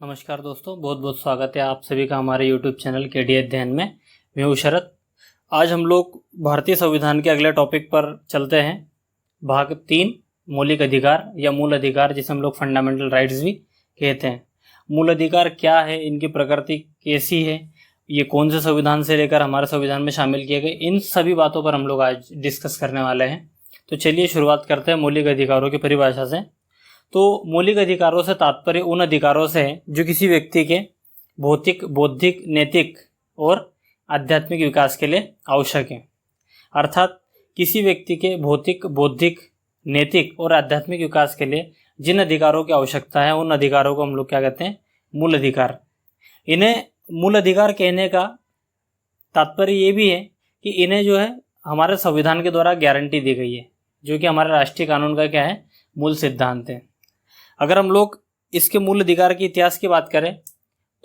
नमस्कार दोस्तों, बहुत बहुत स्वागत है आप सभी का हमारे YouTube चैनल केडी अध्ययन में। मैं हूँ शरद। आज हम लोग भारतीय संविधान के अगले टॉपिक पर चलते हैं। भाग 3 मौलिक अधिकार या मूल अधिकार, जिसे हम लोग फंडामेंटल राइट्स भी कहते हैं। मूल अधिकार क्या है, इनकी प्रकृति कैसी है, ये कौन से संविधान से लेकर हमारे संविधान में शामिल किए गए, इन सभी बातों पर हम लोग आज डिस्कस करने वाले हैं। तो चलिए शुरुआत करते हैं मौलिक अधिकारों की परिभाषा से। तो मौलिक अधिकारों से तात्पर्य उन अधिकारों से है जो किसी व्यक्ति के भौतिक, बौद्धिक, नैतिक और आध्यात्मिक विकास के लिए आवश्यक है। अर्थात किसी व्यक्ति के भौतिक, बौद्धिक, नैतिक और आध्यात्मिक विकास के लिए जिन अधिकारों की आवश्यकता है, उन अधिकारों को हम लोग क्या कहते हैं, मूल अधिकार। इन्हें मूल अधिकार कहने का तात्पर्य ये भी है कि इन्हें जो है हमारे संविधान के द्वारा गारंटी दी गई है, जो कि हमारे राष्ट्रीय कानून का क्या है, मूल सिद्धांत है। अगर हम लोग इसके मूल अधिकार के इतिहास की बात करें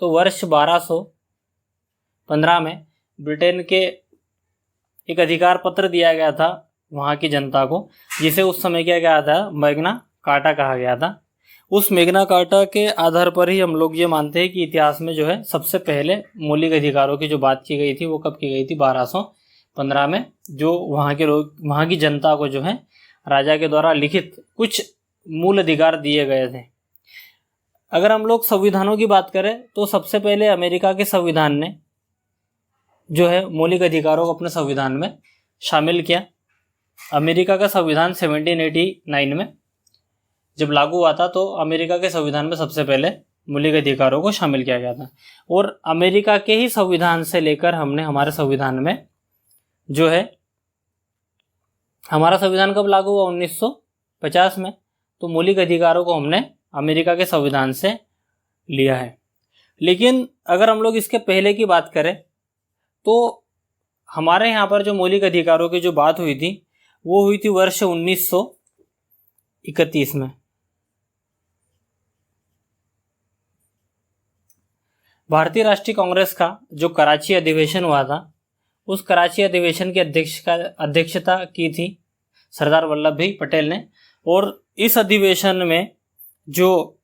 तो वर्ष 1215 में ब्रिटेन के एक अधिकार पत्र दिया गया था वहाँ की जनता को, जिसे उस समय क्या गया था, मैग्ना कार्टा कहा गया था। उस मैग्ना कार्टा के आधार पर ही हम लोग ये मानते हैं कि इतिहास में जो है सबसे पहले मौलिक अधिकारों की जो बात की गई थी वो कब की गई थी, 1215 में, जो वहाँ के लोग, वहाँ की जनता को जो है राजा के द्वारा लिखित कुछ मूल अधिकार दिए गए थे। अगर हम लोग संविधानों की बात करें तो सबसे पहले अमेरिका के संविधान ने जो है मौलिक अधिकारों को अपने संविधान में शामिल किया। अमेरिका का संविधान 1789 में जब लागू हुआ था तो अमेरिका के संविधान में सबसे पहले मौलिक अधिकारों को शामिल किया गया था। और अमेरिका के ही संविधान से लेकर हमने हमारे संविधान में जो है, हमारा संविधान कब लागू हुआ, 1950 में। तो मौलिक अधिकारों को हमने अमेरिका के संविधान से लिया है। लेकिन अगर हम लोग इसके पहले की बात करें तो हमारे यहाँ पर जो मौलिक अधिकारों की जो बात हुई थी वो हुई थी वर्ष 1931 में। भारतीय राष्ट्रीय कांग्रेस का जो कराची अधिवेशन हुआ था, उस कराची अधिवेशन की अध्यक्षता की थी सरदार वल्लभ भाई पटेल ने। और इस अधिवेशन में जो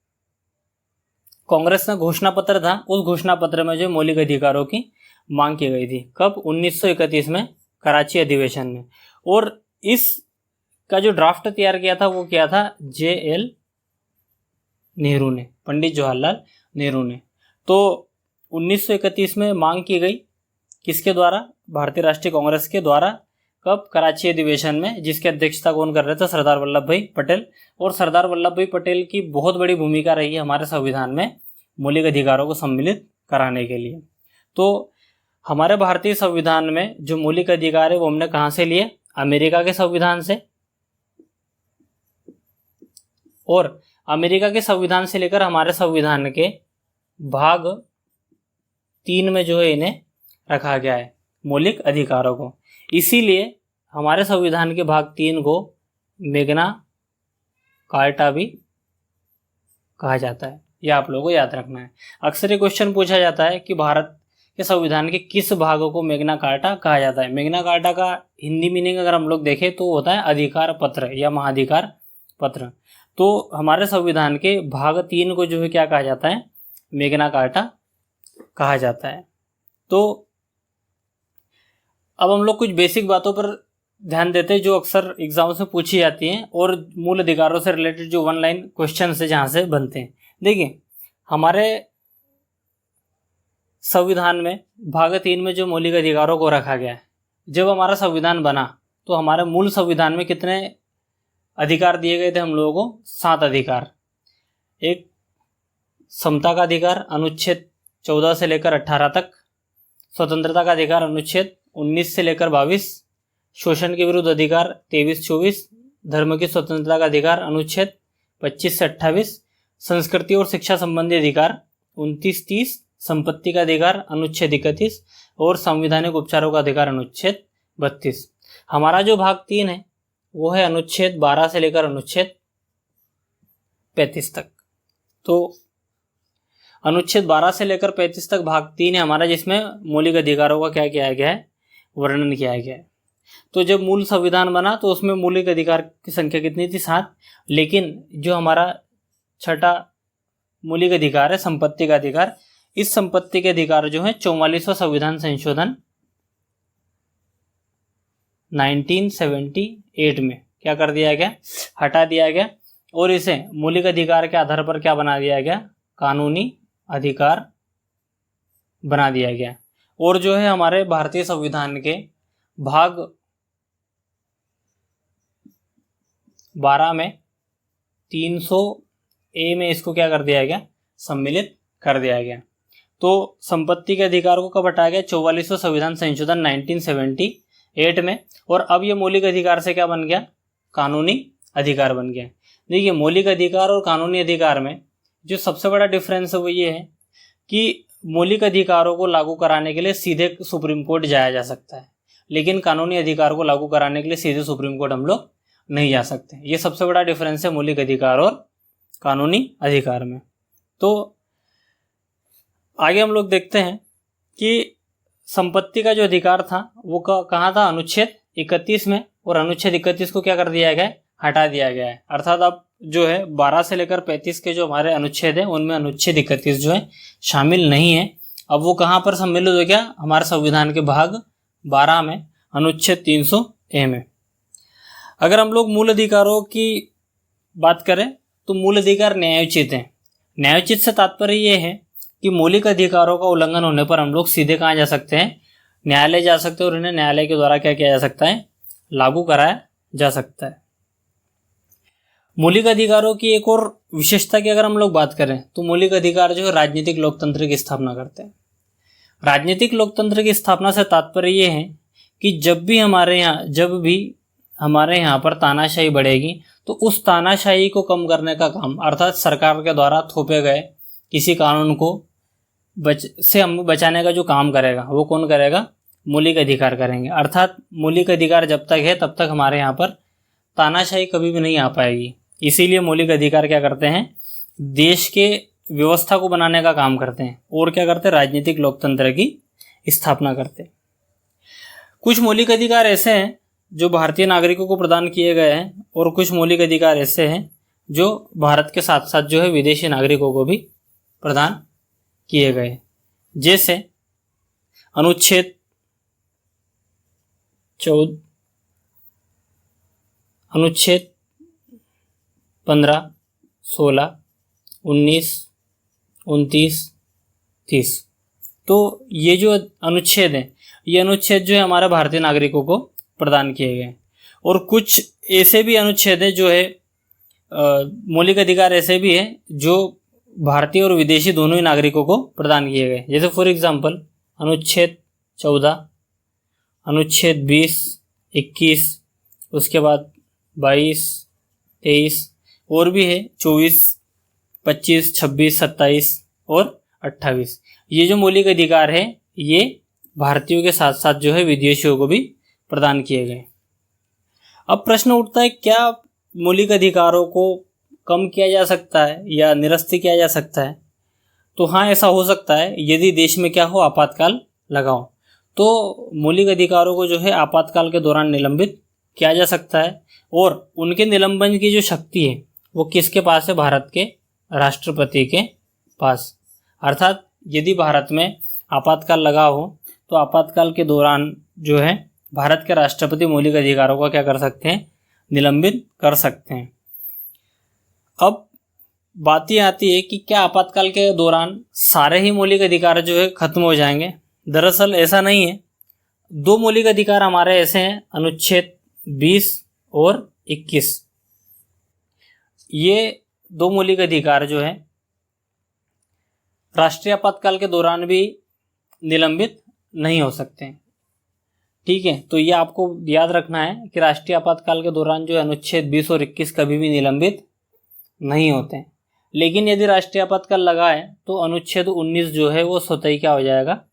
कांग्रेस का घोषणा पत्र था, उस घोषणा पत्र में जो मौलिक अधिकारों की मांग की गई थी, कब, 1931 में कराची अधिवेशन में। और इस का जो ड्राफ्ट तैयार किया था वो किया था JL नेहरू ने, पंडित जवाहरलाल नेहरू ने। तो 1931 में मांग की गई किसके द्वारा, भारतीय राष्ट्रीय कांग्रेस के द्वारा। कब, कराची अधिवेशन में, जिसकी अध्यक्षता कौन कर रहे थे, सरदार वल्लभ भाई पटेल। और सरदार वल्लभ भाई पटेल की बहुत बड़ी भूमिका रही है हमारे संविधान में मौलिक अधिकारों को सम्मिलित कराने के लिए। तो हमारे भारतीय संविधान में जो मौलिक अधिकार है वो हमने कहाँ से लिए, अमेरिका के संविधान से। और अमेरिका के संविधान से लेकर हमारे संविधान के भाग 3 में जो है इन्हें रखा गया है, मौलिक अधिकारों को। इसीलिए हमारे संविधान के भाग 3 को मैग्ना कार्टा भी कहा जाता है। यह आप लोगों को याद रखना है। अक्सर ये क्वेश्चन पूछा जाता है कि भारत के संविधान के किस भागों को मैग्ना कार्टा कहा जाता है। मैग्ना कार्टा का हिंदी मीनिंग अगर हम लोग देखें तो होता है अधिकार पत्र या महाधिकार पत्र। तो हमारे संविधान के भाग 3 को जो है क्या कहा जाता है, मैग्ना कार्टा कहा जाता है। तो अब हम लोग कुछ बेसिक बातों पर ध्यान देते हैं जो अक्सर एग्जाम्स में पूछी जाती हैं और मूल अधिकारों से रिलेटेड जो 1 लाइन क्वेश्चन है जहाँ से बनते हैं। देखिए, हमारे संविधान में भाग 3 में जो मौलिक अधिकारों को रखा गया है, जब हमारा संविधान बना तो हमारे मूल संविधान में कितने अधिकार दिए गए थे हम लोगों को, 7 अधिकार। एक, समता का अधिकार अनुच्छेद 14 से लेकर 18 तक, स्वतंत्रता का अधिकार अनुच्छेद 19 से लेकर 22, शोषण के विरुद्ध अधिकार 23-24, धर्म की स्वतंत्रता का अधिकार अनुच्छेद 25 से 28, संस्कृति और शिक्षा संबंधी अधिकार 29-30, संपत्ति का अधिकार अनुच्छेद 31 और संवैधानिक उपचारों का अधिकार अनुच्छेद 32। हमारा जो भाग 3 है वो है अनुच्छेद 12 से लेकर अनुच्छेद 35 तक। तो अनुच्छेद 12 से लेकर 35 तक भाग 3 है हमारा, जिसमें मौलिक अधिकारों का क्या किया गया है, वर्णन किया गया है। तो जब मूल संविधान बना तो उसमें मौलिक अधिकार की संख्या कितनी थी, 7। लेकिन जो हमारा छठा मौलिक अधिकार है संपत्ति का अधिकार। इस संपत्ति के अधिकार जो है 44वां संविधान संशोधन 1978 में क्या कर दिया गया, हटा दिया गया और इसे मौलिक अधिकार के आधार पर क्या बना दिया गया, कानूनी अधिकार बना दिया गया। और जो है हमारे भारतीय संविधान के भाग 12 में 300A में इसको क्या कर दिया गया, सम्मिलित कर दिया गया। तो संपत्ति के अधिकार को कब हटाया गया, 44वां संविधान संशोधन 1978 में। और अब ये मौलिक अधिकार से क्या बन गया, कानूनी अधिकार बन गया। देखिए मौलिक अधिकार और कानूनी अधिकार में जो सबसे बड़ा डिफरेंस है वो ये है कि मौलिक अधिकारों को लागू कराने के लिए सीधे सुप्रीम कोर्ट जाया जा सकता है, लेकिन कानूनी अधिकार को लागू कराने के लिए सीधे सुप्रीम कोर्ट हम लोग नहीं जा सकते। ये सबसे बड़ा डिफरेंस है मौलिक अधिकार और कानूनी अधिकार में। तो आगे हम लोग देखते हैं कि संपत्ति का जो अधिकार था वो कहाँ था, अनुच्छेद 31 में। और अनुच्छेद 31 को क्या कर दिया गया है, हटा दिया गया है। अर्थात अब जो है 12 से लेकर 35 के जो हमारे अनुच्छेद हैं उनमें अनुच्छेद 31 जो है शामिल नहीं है। अब वो कहाँ पर सम्मिलित हो गया, हमारे संविधान के भाग 12 में अनुच्छेद 300A में। अगर हम लोग मूल अधिकारों की बात करें तो मूल अधिकार न्यायोचित हैं। न्यायोचित से तात्पर्य ये है कि मौलिक अधिकारों का उल्लंघन होने पर हम लोग सीधे कहाँ जा सकते हैं, न्यायालय जा सकते हैं और इन्हें न्यायालय के द्वारा क्या किया जा सकता है, लागू कराया जा सकता है। मौलिक अधिकारों की एक और विशेषता की अगर हम लोग बात करें तो मौलिक अधिकार जो है राजनीतिक लोकतंत्र की स्थापना करते हैं। राजनीतिक लोकतंत्र की स्थापना से तात्पर्य ये है कि जब भी हमारे यहाँ पर तानाशाही बढ़ेगी तो उस तानाशाही को कम करने का काम, अर्थात सरकार के द्वारा थोपे गए किसी कानून को हम बचाने का जो काम करेगा वो कौन करेगा, मौलिक अधिकार करेंगे। अर्थात मौलिक अधिकार जब तक है तब तक हमारे यहाँ पर तानाशाही कभी भी नहीं आ पाएगी। इसीलिए मौलिक अधिकार क्या करते हैं, देश के व्यवस्था को बनाने का काम करते हैं और क्या करते हैं, राजनीतिक लोकतंत्र की स्थापना करते हैं। कुछ मौलिक अधिकार ऐसे हैं जो भारतीय नागरिकों को प्रदान किए गए हैं और कुछ मौलिक अधिकार ऐसे हैं जो भारत के साथ साथ जो है विदेशी नागरिकों को भी प्रदान किए गए। जैसे अनुच्छेद 15, 16, 19, 29, 30। तो ये जो अनुच्छेद हैं ये अनुच्छेद जो है हमारे भारतीय नागरिकों को प्रदान किए गए। और कुछ ऐसे भी अनुच्छेद हैं जो है मौलिक अधिकार ऐसे भी हैं जो भारतीय और विदेशी दोनों ही नागरिकों को प्रदान किए गए। जैसे फॉर एग्जांपल अनुच्छेद 14, अनुच्छेद 20, 21, उसके बाद 22, 23 और भी है 24, 25, 26, 27 और 28। ये जो मौलिक अधिकार है ये भारतीयों के साथ साथ जो है विदेशियों को भी प्रदान किए गए। अब प्रश्न उठता है, क्या मौलिक अधिकारों को कम किया जा सकता है या निरस्त किया जा सकता है? तो हाँ, ऐसा हो सकता है यदि देश में क्या हो, आपातकाल लगा हो। तो मौलिक अधिकारों को जो है आपातकाल के दौरान निलंबित किया जा सकता है और उनके निलंबन की जो शक्ति है वो किसके पास है, भारत के राष्ट्रपति के पास। अर्थात यदि भारत में आपातकाल लगा हो तो आपातकाल के दौरान जो है भारत के राष्ट्रपति मौलिक अधिकारों का क्या कर सकते हैं, निलंबित कर सकते हैं। अब बात ये आती है कि क्या आपातकाल के दौरान सारे ही मौलिक अधिकार जो है खत्म हो जाएंगे? दरअसल ऐसा नहीं है। दो मौलिक अधिकार हमारे ऐसे हैं, अनुच्छेद 20 और 21। ये दो मौलिक अधिकार जो है राष्ट्रीय आपातकाल के दौरान भी निलंबित नहीं हो सकते हैं। ठीक है, तो ये आपको याद रखना है कि राष्ट्रीय आपातकाल के दौरान जो अनुच्छेद 20 और 21 कभी भी निलंबित नहीं होते हैं। लेकिन यदि राष्ट्रीय आपातकाल लगा है तो अनुच्छेद 19 जो है वो स्वतः ही क्या हो जाएगा,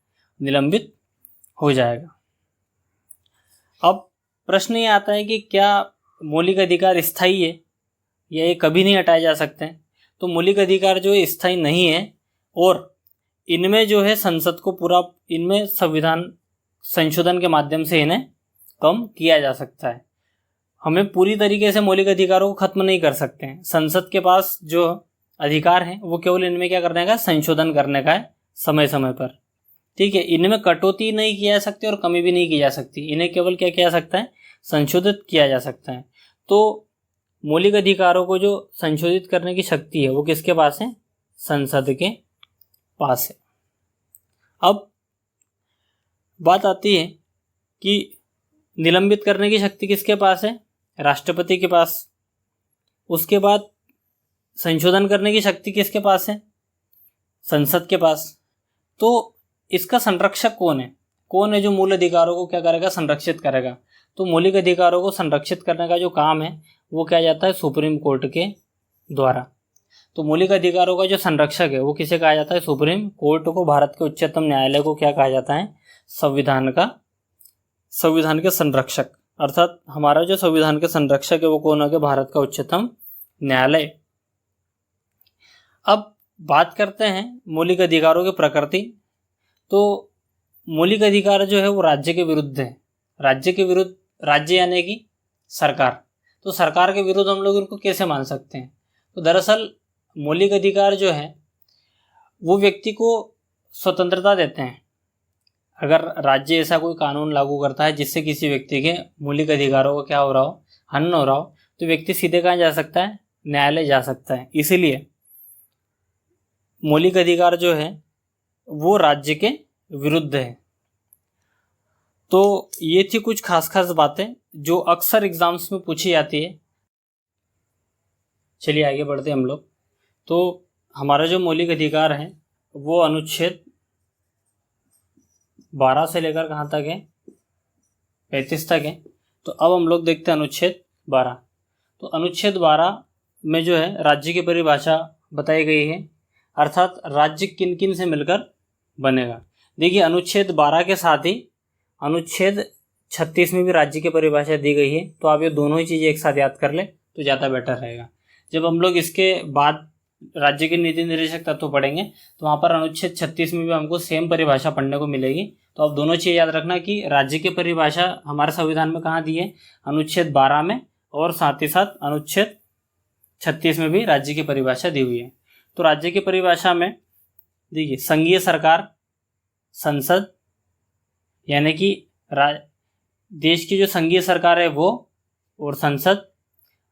निलंबित हो जाएगा। अब प्रश्न ये आता है कि क्या मौलिक अधिकार स्थायी है या ये कभी नहीं हटाए जा सकते हैं? तो मौलिक अधिकार जो है स्थायी नहीं है और इनमें जो है संसद को पूरा, इनमें संविधान संशोधन के माध्यम से इन्हें कम किया जा सकता है। हमें पूरी तरीके से मौलिक अधिकारों को खत्म नहीं कर सकते हैं। संसद के पास जो अधिकार है वो केवल इनमें क्या करने का, संशोधन करने का है समय समय पर। ठीक है, इनमें कटौती नहीं की जा सकती और कमी भी नहीं की जा सकती, इन्हें केवल क्या किया जा सकता है, संशोधित किया जा सकता है। तो मौलिक अधिकारों को जो संशोधित करने की शक्ति है वो किसके पास है, संसद के पास है। अब बात आती है कि निलंबित करने की शक्ति किसके पास है, राष्ट्रपति के पास। उसके बाद संशोधन करने की शक्ति किसके पास है, संसद के पास। तो इसका संरक्षक कौन है जो मूल अधिकारों को क्या करेगा, संरक्षित करेगा। तो मौलिक अधिकारों को संरक्षित करने का जो काम है वो किया जाता है सुप्रीम कोर्ट के द्वारा। तो मौलिक अधिकारों का जो संरक्षक है वो किसे कहा जाता है, सुप्रीम कोर्ट को, भारत के उच्चतम न्यायालय को क्या कहा जाता है, संविधान के संरक्षक। अर्थात हमारा जो संविधान के संरक्षक है वो कौन हो गया, भारत का उच्चतम न्यायालय। अब बात करते हैं मौलिक अधिकारों की प्रकृति। तो मौलिक अधिकार जो है वो राज्य के विरुद्ध है, राज्य के विरुद्ध, राज्य यानी कि सरकार। तो सरकार के विरुद्ध हम लोग इनको कैसे मान सकते हैं। तो दरअसल मौलिक अधिकार जो है वो व्यक्ति को स्वतंत्रता देते हैं। अगर राज्य ऐसा कोई कानून लागू करता है जिससे किसी व्यक्ति के मौलिक अधिकारों को क्या हो रहा हो, हनन हो रहा हो, तो व्यक्ति सीधे कहाँ जा सकता है, न्यायालय जा सकता है। इसीलिए मौलिक अधिकार जो है वो राज्य के विरुद्ध है। तो ये थी कुछ खास बातें जो अक्सर एग्जाम्स में पूछी जाती है। चलिए आगे बढ़ते हैं हम लोग। तो हमारा जो मौलिक अधिकार है वो अनुच्छेद 12 से लेकर कहाँ तक है, 35 तक है। तो अब हम लोग देखते हैं अनुच्छेद 12। तो अनुच्छेद 12 में जो है राज्य की परिभाषा बताई गई है, अर्थात राज्य किन किन से मिलकर बनेगा। देखिए अनुच्छेद 12 के साथ ही अनुच्छेद 36 में भी राज्य की परिभाषा दी गई है। तो आप ये दोनों ही चीज़ें एक साथ याद कर ले तो ज़्यादा बेटर रहेगा। जब हम लोग इसके बाद राज्य के नीति निर्देशक तत्व पढ़ेंगे तो वहाँ पर अनुच्छेद 36 में भी हमको सेम परिभाषा पढ़ने को मिलेगी। तो आप दोनों चीज़ याद रखना कि राज्य की परिभाषा हमारे संविधान में कहाँ दी है, अनुच्छेद 12 में, और साथ ही साथ अनुच्छेद 36 में भी राज्य की परिभाषा दी हुई है। तो राज्य की परिभाषा में देखिए संघीय सरकार, संसद यानी कि देश की जो संघीय सरकार है वो, और संसद,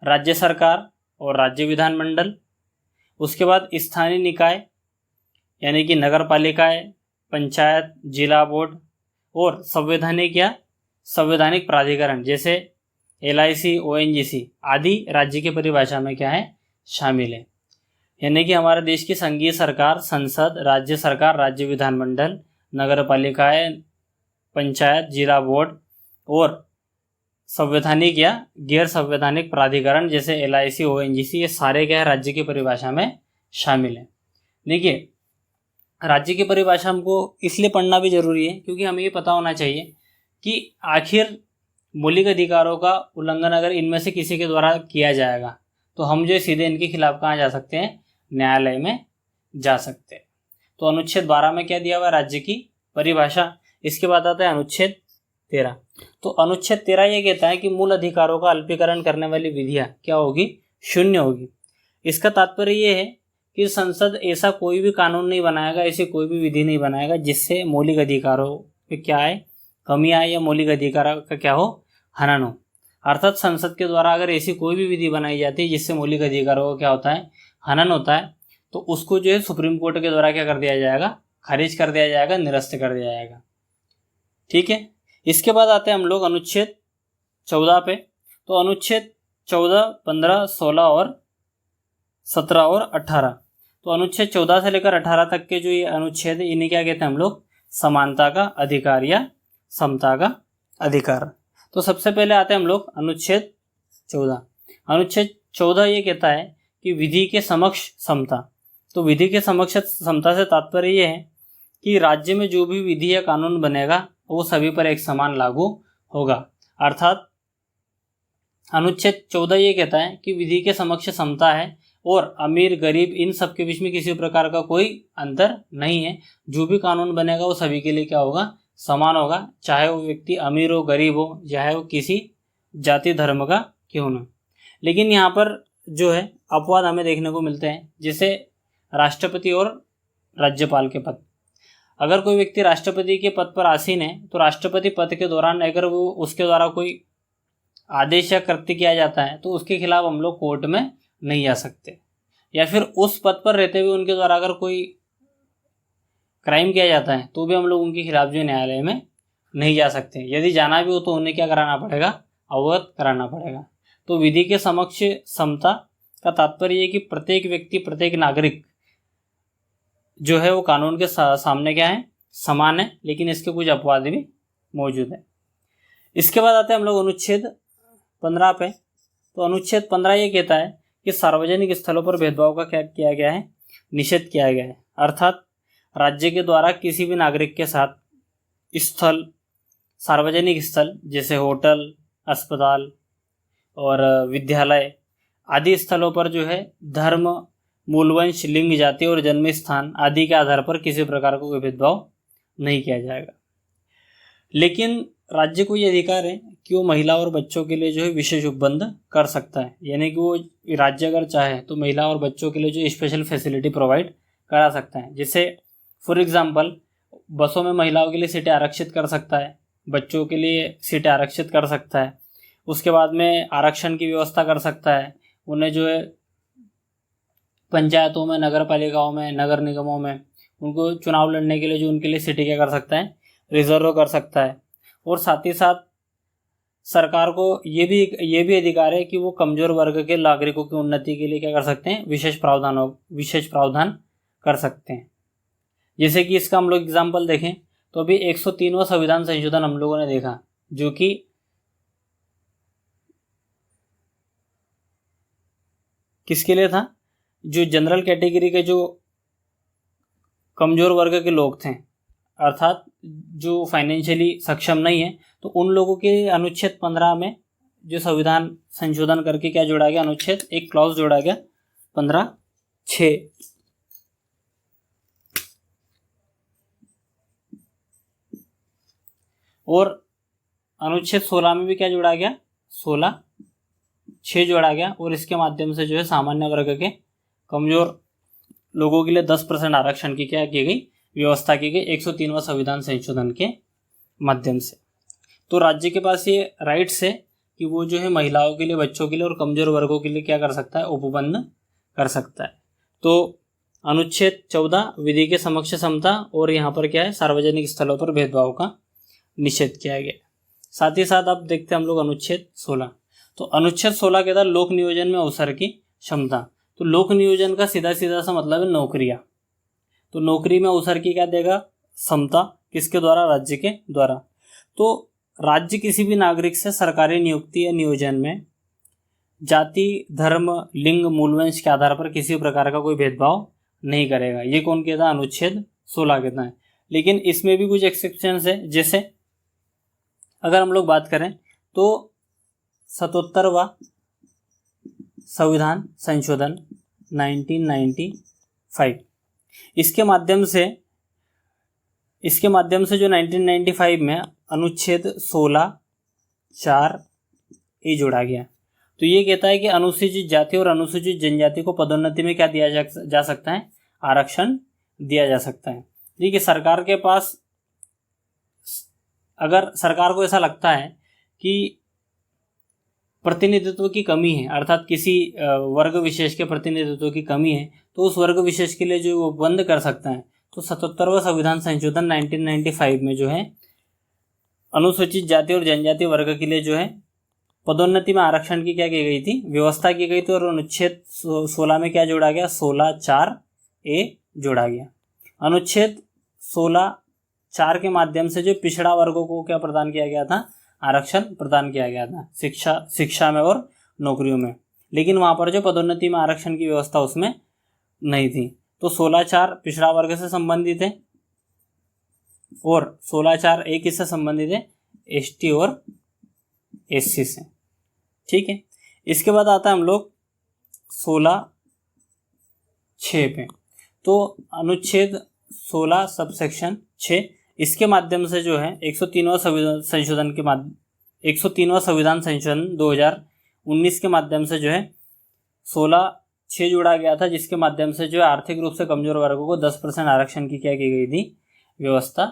राज्य सरकार और राज्य विधानमंडल। उसके बाद स्थानीय निकाय यानी कि नगर पालिकाएँ, पंचायत, जिला बोर्ड, और संवैधानिक प्राधिकरण जैसे LIC, ONGC आदि राज्य की परिभाषा में क्या है, शामिल है। यानी कि हमारे देश की संघीय सरकार, संसद, राज्य सरकार, राज्य विधानमंडल, नगर पालिकाएँ, पंचायत, जिला बोर्ड और संवैधानिक या गैर संवैधानिक प्राधिकरण जैसे LIC, ONGC, ये सारे क्या है, राज्य की परिभाषा में शामिल है। देखिए राज्य की परिभाषा हमको इसलिए पढ़ना भी जरूरी है क्योंकि हमें ये पता होना चाहिए कि आखिर मौलिक अधिकारों का उल्लंघन अगर इनमें से किसी के द्वारा किया जाएगा तो हम जो सीधे इनके खिलाफ कहाँ जा सकते हैं, न्यायालय में जा सकते हैं। तो अनुच्छेद 12 में क्या दिया हुआ है, राज्य की परिभाषा। इसके बाद आता है अनुच्छेद 13। तो अनुच्छेद 13 ये कहता है कि मूल अधिकारों का अल्पीकरण करने वाली विधियां क्या होगी, शून्य होगी। इसका तात्पर्य ये है कि संसद ऐसा कोई भी कानून नहीं बनाएगा, ऐसी कोई भी विधि नहीं बनाएगा जिससे मौलिक अधिकारों पे क्या है, कमी आए या मौलिक अधिकारों का क्या हो, हनन हो। अर्थात संसद के द्वारा अगर ऐसी कोई भी विधि बनाई जाती है जिससे मौलिक अधिकारों का क्या होता है, हनन होता है, तो उसको जो है सुप्रीम कोर्ट के द्वारा क्या कर दिया जाएगा, खारिज कर दिया जाएगा, निरस्त कर दिया जाएगा। ठीक है। इसके बाद आते हैं हम लोग अनुच्छेद 14 पे। तो अनुच्छेद 14, 15, 16 और 17 और 18। तो अनुच्छेद 14 से लेकर 18 तक के जो ये अनुच्छेद है इन्हें क्या कहते हैं हम लोग, समानता का अधिकार या समता का अधिकार। तो सबसे पहले आते हैं हम लोग अनुच्छेद 14। अनुच्छेद 14 ये कहता है कि विधि के समक्ष समता। तो विधि के समक्ष समता से तात्पर्य ये है कि राज्य में जो भी विधि या कानून बनेगा वो सभी पर एक समान लागू होगा। अर्थात अनुच्छेद 14 ये कहता है कि विधि के समक्ष समता है और अमीर गरीब इन सब के बीच में किसी प्रकार का कोई अंतर नहीं है। जो भी कानून बनेगा वो सभी के लिए क्या होगा, समान होगा, चाहे वो व्यक्ति अमीर हो, गरीब हो, चाहे वो किसी जाति धर्म का क्यों ना। लेकिन यहाँ पर जो है अपवाद हमें देखने को मिलते हैं, जैसे राष्ट्रपति और राज्यपाल के पद। अगर कोई व्यक्ति राष्ट्रपति के पद पर आसीन है तो राष्ट्रपति पद के दौरान अगर वो उसके द्वारा कोई आदेश या कृत्य किया जाता है तो उसके खिलाफ हम लोग कोर्ट में नहीं जा सकते, या फिर उस पद पर रहते हुए उनके द्वारा अगर कोई क्राइम किया जाता है तो भी हम लोग उनके खिलाफ जो न्यायालय में नहीं जा सकते। यदि जाना भी हो तो उन्हें क्या कराना पड़ेगा, अवगत कराना पड़ेगा। तो विधि के समक्ष समता का तात्पर्य है कि प्रत्येक व्यक्ति, प्रत्येक नागरिक जो है वो कानून के सामने क्या है, समान है, लेकिन इसके कुछ अपवाद भी मौजूद है। इसके बाद आते हैं हम लोग अनुच्छेद 15 पे। तो अनुच्छेद 15 ये कहता है कि सार्वजनिक स्थलों पर भेदभाव का क्या किया गया है, निषेध किया गया है। अर्थात राज्य के द्वारा किसी भी नागरिक के साथ स्थल, सार्वजनिक स्थल जैसे होटल, अस्पताल और विद्यालय आदि स्थलों पर जो है धर्म, मूलवंश, लिंग, जाति और जन्म स्थान आदि के आधार पर किसी प्रकार का कोई भेदभाव नहीं किया जाएगा। लेकिन राज्य को ये अधिकार है कि वो महिला और बच्चों के लिए जो है विशेष उपबंध कर सकता है, यानी कि वो राज्य अगर चाहे तो महिला और बच्चों के लिए जो स्पेशल फैसिलिटी प्रोवाइड करा सकता है। जैसे फॉर एग्जांपल बसों में महिलाओं के लिए सीटें आरक्षित कर सकता है, बच्चों के लिए सीटें आरक्षित कर सकता है। उसके बाद में आरक्षण की व्यवस्था कर सकता है। उन्हें जो है पंचायतों में, नगर पालिकाओं में, नगर निगमों में उनको चुनाव लड़ने के लिए जो उनके लिए सीटें क्या कर सकता है, रिजर्व कर सकता है। और साथ ही साथ सरकार को ये भी अधिकार है कि वो कमज़ोर वर्ग के नागरिकों की उन्नति के लिए क्या कर सकते हैं, विशेष प्रावधान कर सकते हैं। जैसे कि इसका हम लोग एग्जाम्पल देखें तो अभी 103वां संविधान संशोधन हम लोगों ने देखा, जो कि किसके लिए था, जो जनरल कैटेगरी के जो कमज़ोर वर्ग के लोग थे, अर्थात जो फाइनेंशियली सक्षम नहीं है, तो उन लोगों के अनुच्छेद 15 में जो संविधान संशोधन करके क्या जोड़ा गया, अनुच्छेद एक क्लॉज जोड़ा गया 15(6). और अनुच्छेद 16 में भी क्या जोड़ा गया, 16(6) जोड़ा गया। और इसके माध्यम से जो है सामान्य वर्ग के कमज़ोर लोगों के लिए 10% आरक्षण की क्या की गई, व्यवस्था की गई 103वां संविधान संशोधन के माध्यम से। तो राज्य के पास ये राइट्स है कि वो जो है महिलाओं के लिए, बच्चों के लिए और कमज़ोर वर्गों के लिए क्या कर सकता है, उपबंध कर सकता है। तो अनुच्छेद 14 विधि के समक्ष समता, और यहाँ पर क्या है, सार्वजनिक स्थलों पर भेदभाव का निषेध किया गया। साथ ही साथ अब देखते हैं हम लोग अनुच्छेद 16। तो अनुच्छेद 16 के तहत लोक नियोजन में अवसर की क्षमता। तो लोक नियोजन का सीधा सा मतलब है नौकरियां। तो नौकरी में अवसर की क्या देगा, समता, किसके द्वारा, राज्य के द्वारा। तो राज्य किसी भी नागरिक से सरकारी नियुक्ति या नियोजन में जाति, धर्म, लिंग, मूलवंश के आधार पर किसी प्रकार का कोई भेदभाव नहीं करेगा। ये कौन कहता है, अनुच्छेद 16 कहता है। लेकिन इसमें भी कुछ एक्सेप्शंस है। जैसे अगर हम लोग बात करें तो 77वां संविधान संशोधन 1995, इसके माध्यम से जो 1995 में अनुच्छेद 16(4)(a) जोड़ा गया। तो ये कहता है कि अनुसूचित जाति और अनुसूचित जनजाति को पदोन्नति में क्या दिया जा सकता है, आरक्षण दिया जा सकता है। देखिए सरकार के पास, अगर सरकार को ऐसा लगता है कि प्रतिनिधित्व की कमी है, अर्थात किसी वर्ग विशेष के प्रतिनिधित्व की कमी है, तो उस वर्ग विशेष के लिए जो वो बंद कर सकता है। तो 77वां संविधान संशोधन 1995 में जो है अनुसूचित जाति और जनजाति वर्ग के लिए जो है पदोन्नति में आरक्षण की क्या की गई थी, व्यवस्था की गई थी। और अनुच्छेद 16 में क्या जोड़ा गया, 16(4)(a) जोड़ा गया। अनुच्छेद 16(4) के माध्यम से जो पिछड़ा वर्गों को क्या प्रदान किया गया था, आरक्षण प्रदान किया गया था शिक्षा में और नौकरियों में। लेकिन वहाँ पर जो पदोन्नति में आरक्षण की व्यवस्था उसमें नहीं थी। तो 16(4) पिछड़ा वर्ग से संबंधित है और 16(4)(a) किससे संबंधित है, एसटी और एससी से। ठीक है, इसके बाद आता है हम लोग 16(6) पे। तो अनुच्छेद 16 सबसेक्शन 6, इसके माध्यम से जो है 103वां संविधान संशोधन 2019 के माध्यम से जो है 16(6) जोड़ा गया था, जिसके माध्यम से जो है आर्थिक रूप से कमजोर वर्गों को 10% आरक्षण की क्या की गई थी, व्यवस्था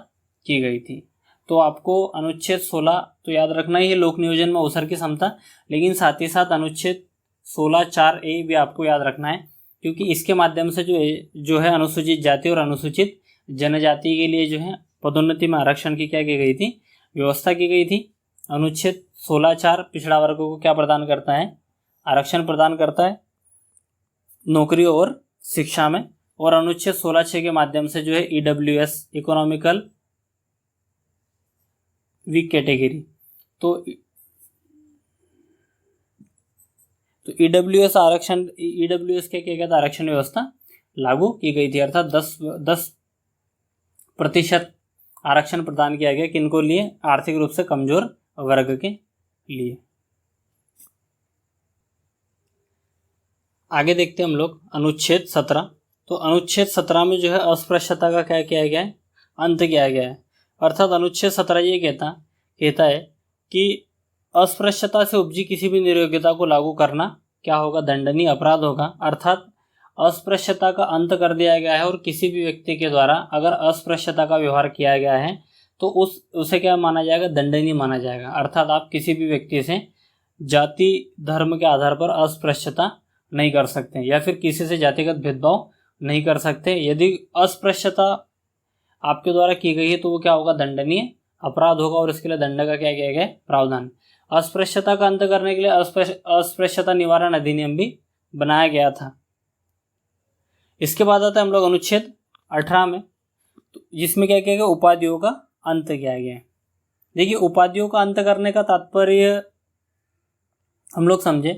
की गई थी। तो आपको अनुच्छेद 16 तो याद रखना ही है, लोक नियोजन में अवसर की समता, लेकिन साथ ही साथ अनुच्छेद 16(4)(a) भी आपको याद रखना है, क्योंकि इसके माध्यम से जो है अनुसूचित जाति और अनुसूचित जनजाति के लिए जो है पदोन्नति में आरक्षण की क्या की गई थी, व्यवस्था की गई थी। अनुच्छेद 16(4) पिछड़ा वर्गों को क्या प्रदान करता है, आरक्षण प्रदान करता है नौकरी और शिक्षा में। और अनुच्छेद 16(6) के माध्यम से जो है EWS इकोनॉमिकल वीक कैटेगरी, तो EWS आरक्षण, EWS के क्या कहता आरक्षण व्यवस्था लागू की गई थी, अर्थात 10% आरक्षण प्रदान किया गया किनको लिए, आर्थिक रूप से कमजोर वर्ग के लिए। आगे देखते हैं हम लोग अनुच्छेद 17। तो अनुच्छेद 17 में जो है अस्पृश्यता का क्या किया गया है, अंत किया गया है। अर्थात अनुच्छेद 17 ये कहता है कि अस्पृश्यता से उपजी किसी भी नियोग्यता को लागू करना क्या होगा, दंडनीय अपराध होगा। अर्थात अस्पृश्यता का अंत कर दिया गया है और किसी भी व्यक्ति के द्वारा अगर अस्पृश्यता का व्यवहार किया गया है तो उसे क्या माना जाएगा, दंडनीय माना जाएगा। अर्थात आप किसी भी व्यक्ति से जाति धर्म के आधार पर अस्पृश्यता नहीं कर सकते, या फिर किसी से जातिगत भेदभाव नहीं कर सकते। यदि अस्पृश्यता आपके द्वारा की गई है तो वो क्या होगा, दंडनीय अपराध होगा, और इसके लिए दंड का क्या किया गया है, प्रावधान। अस्पृश्यता का अंत करने के लिए अस्पृश्यता निवारण अधिनियम भी बनाया गया था। इसके बाद आता है हम लोग अनुच्छेद 18 में, जिसमें क्या किया गया, उपाधियों का अंत किया गया है। देखिए, उपाधियों का अंत करने का तात्पर्य हम लोग समझे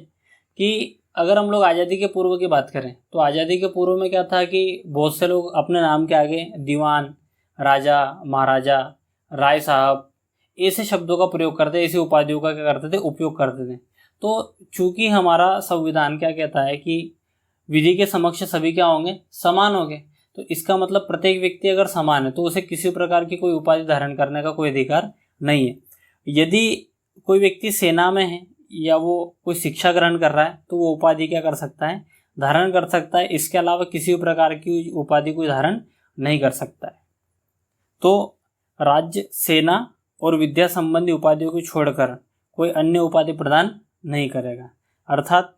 कि अगर हम लोग आज़ादी के पूर्व की बात करें तो आज़ादी के पूर्व में क्या था कि बहुत से लोग अपने नाम के आगे दीवान, राजा, महाराजा, राय साहब ऐसे शब्दों का प्रयोग करते, ऐसी उपाधियों का क्या करते थे, उपयोग करते थे। तो चूंकि हमारा संविधान क्या कहता है कि विधि के समक्ष सभी क्या होंगे, समान होंगे, तो इसका मतलब प्रत्येक व्यक्ति अगर समान है तो उसे किसी प्रकार की कोई उपाधि धारण करने का कोई अधिकार नहीं है। यदि कोई व्यक्ति सेना में है या वो कोई शिक्षा ग्रहण कर रहा है तो वो उपाधि क्या कर सकता है, धारण कर सकता है। इसके अलावा किसी प्रकार की उपाधि कोई धारण नहीं कर सकता है। तो राज्य, सेना और विद्या संबंधी उपाधियों को छोड़कर कोई अन्य उपाधि प्रदान नहीं करेगा। अर्थात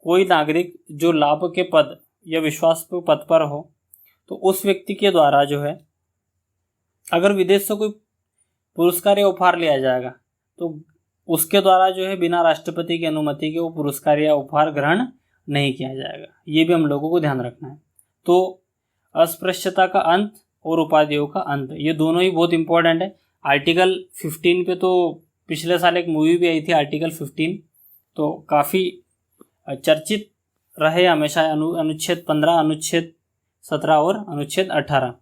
कोई नागरिक जो लाभ के पद या विश्वास के पद पर हो तो उस व्यक्ति के द्वारा जो है अगर विदेश से कोई पुरस्कार या उपहार लिया जाएगा तो उसके द्वारा जो है बिना राष्ट्रपति की अनुमति के वो पुरस्कार या उपहार ग्रहण नहीं किया जाएगा। ये भी हम लोगों को ध्यान रखना है। तो अस्पृश्यता का अंत और उपाधियों का अंत, ये दोनों ही बहुत इंपॉर्टेंट है। आर्टिकल 15 पे तो पिछले साल एक मूवी भी आई थी, आर्टिकल 15, तो काफ़ी चर्चित रहे हमेशा। अनुच्छेद 15, अनुच्छेद 17 और अनुच्छेद 18।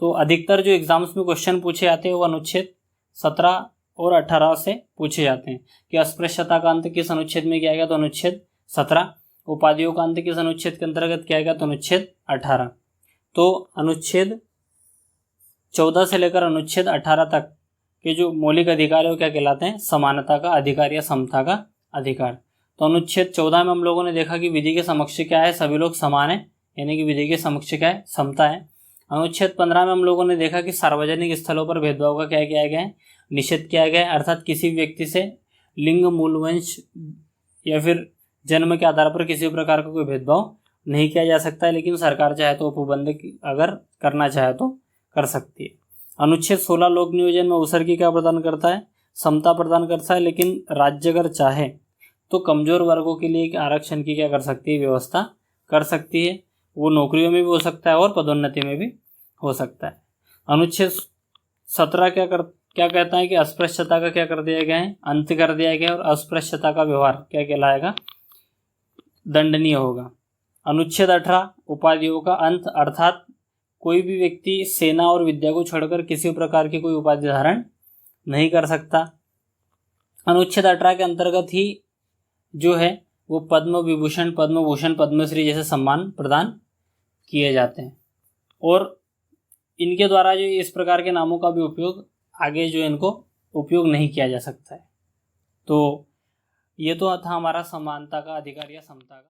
तो अधिकतर जो एग्जाम्स में क्वेश्चन पूछे जाते हैं वो अनुच्छेद 17 और 18 से पूछे जाते हैं कि अस्पृश्यता का अंत किस अनुच्छेद में किया गया, तो अनुच्छेद 17। उपाधियों का अंत किस अनुच्छेद के अंतर्गत किया गया, तो अनुच्छेद 18। तो अनुच्छेद 14 से लेकर अनुच्छेद 18 तक के जो मौलिक अधिकार है वो क्या कहलाते हैं, समानता का अधिकार या समता का अधिकार। तो अनुच्छेद 14 में हम लोगों ने देखा कि विधि के समक्ष क्या है, सभी लोग समान है, यानी कि विधि के समक्ष क्या है, समता है। अनुच्छेद 15 में हम लोगों ने देखा कि सार्वजनिक स्थलों पर भेदभाव का क्या किया गया है, निषेध किया गया है। अर्थात किसी व्यक्ति से लिंग, मूल, वंश या फिर जन्म के आधार पर किसी प्रकार का कोई भेदभाव नहीं किया जा सकता है, लेकिन सरकार चाहे तो उपबंध अगर करना चाहे तो कर सकती है। अनुच्छेद 16 लोक नियोजन में अवसर की क्या प्रदान करता है, समता प्रदान करता है, लेकिन राज्य अगर चाहे तो कमजोर वर्गों के लिए आरक्षण की क्या कर सकती है, व्यवस्था कर सकती है। वो नौकरियों में भी हो सकता है और पदोन्नति में भी हो सकता है। अनुच्छेद 17 क्या कहता है कि अस्पृश्यता का क्या कर दिया गया है, अंत कर दिया गया है, और अस्पृश्यता का व्यवहार क्या कहलाएगा, दंडनीय होगा। अनुच्छेद 18 उपाधियों का अंत, अर्थात कोई भी व्यक्ति सेना और विद्या को छोड़कर किसी प्रकार की कोई उपाधि धारण नहीं कर सकता। अनुच्छेद 18 के अंतर्गत ही जो है वो पद्म विभूषण, पद्मभूषण, पद्मश्री जैसे सम्मान प्रदान किए जाते हैं, और इनके द्वारा जो इस प्रकार के नामों का भी उपयोग आगे जो इनको उपयोग नहीं किया जा सकता है। तो ये तो था हमारा समानता का अधिकार या समता का।